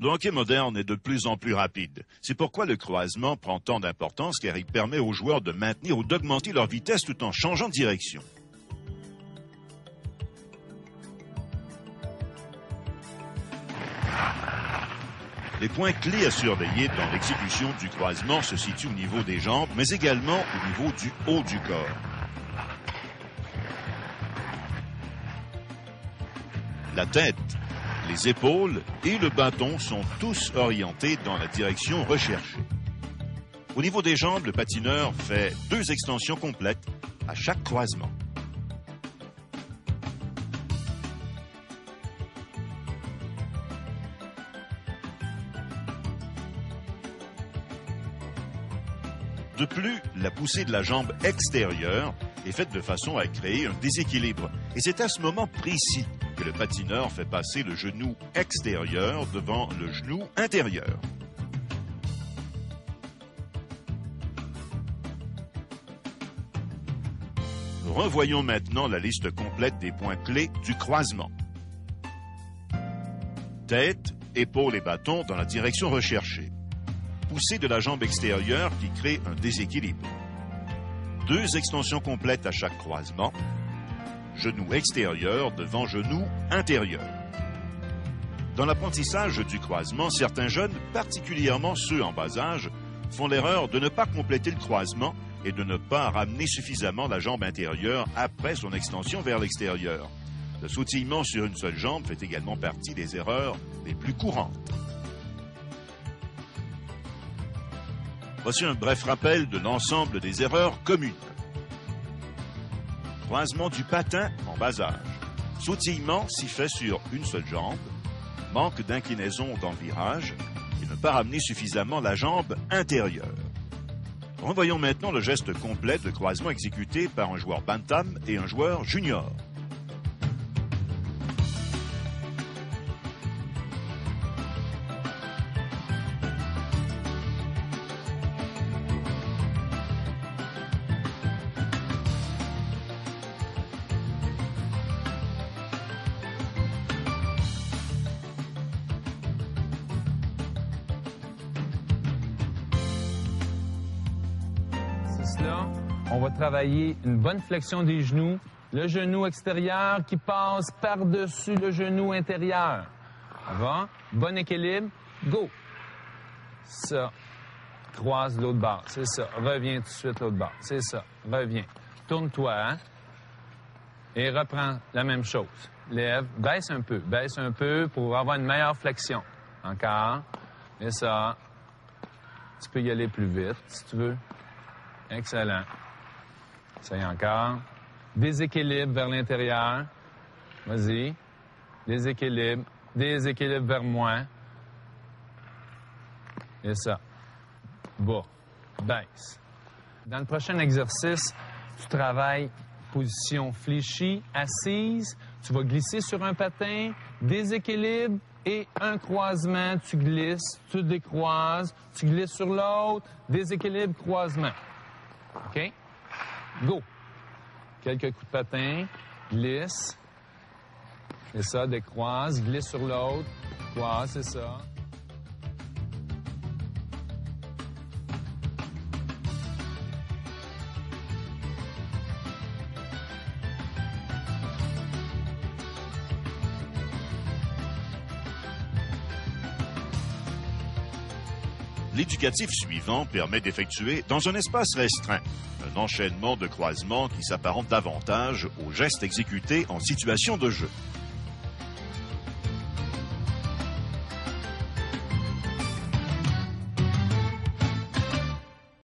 Le hockey moderne est de plus en plus rapide. C'est pourquoi le croisement prend tant d'importance car il permet aux joueurs de maintenir ou d'augmenter leur vitesse tout en changeant de direction. Les points clés à surveiller dans l'exécution du croisement se situent au niveau des jambes, mais également au niveau du haut du corps. La tête, les épaules et le bâton sont tous orientés dans la direction recherchée. Au niveau des jambes, le patineur fait 2 extensions complètes à chaque croisement. De plus, la poussée de la jambe extérieure est faite de façon à créer un déséquilibre. Et c'est à ce moment précis que le patineur fait passer le genou extérieur devant le genou intérieur. Revoyons maintenant la liste complète des points clés du croisement. Tête, épaules et bâton dans la direction recherchée. Poussée de la jambe extérieure qui crée un déséquilibre. 2 extensions complètes à chaque croisement. Genou extérieur devant genou intérieur. Dans l'apprentissage du croisement, certains jeunes, particulièrement ceux en bas âge, font l'erreur de ne pas compléter le croisement et de ne pas ramener suffisamment la jambe intérieure après son extension vers l'extérieur. Le sautillement sur une seule jambe fait également partie des erreurs les plus courantes. Voici un bref rappel de l'ensemble des erreurs communes. Croisement du patin en bas âge. Sautillement s'y fait sur une seule jambe. Manque d'inclinaison dans le virage et ne pas ramener suffisamment la jambe intérieure. Revoyons maintenant le geste complet de croisement exécuté par un joueur bantam et un joueur junior. On va travailler une bonne flexion des genoux, le genou extérieur qui passe par-dessus le genou intérieur. Ça va? Bon équilibre. Go! Ça. Croise l'autre barre. C'est ça. Reviens tout de suite l'autre barre. C'est ça. Reviens. Tourne-toi, hein? Et reprends la même chose. Lève. Baisse un peu pour avoir une meilleure flexion. Encore. Et ça. Tu peux y aller plus vite, si tu veux. Excellent. Ça y est encore. Déséquilibre vers l'intérieur. Vas-y. Déséquilibre. Déséquilibre vers moi. Et ça. Bas. Baisse. Dans le prochain exercice, tu travailles position fléchie, assise. Tu vas glisser sur un patin. Déséquilibre et un croisement. Tu glisses, tu décroises. Tu glisses sur l'autre. Déséquilibre, croisement. OK? Go! Quelques coups de patin, glisse. C'est ça, décroise, glisse sur l'autre. Croise, c'est ça. L'éducatif suivant permet d'effectuer, dans un espace restreint, un enchaînement de croisements qui s'apparente davantage aux gestes exécutés en situation de jeu.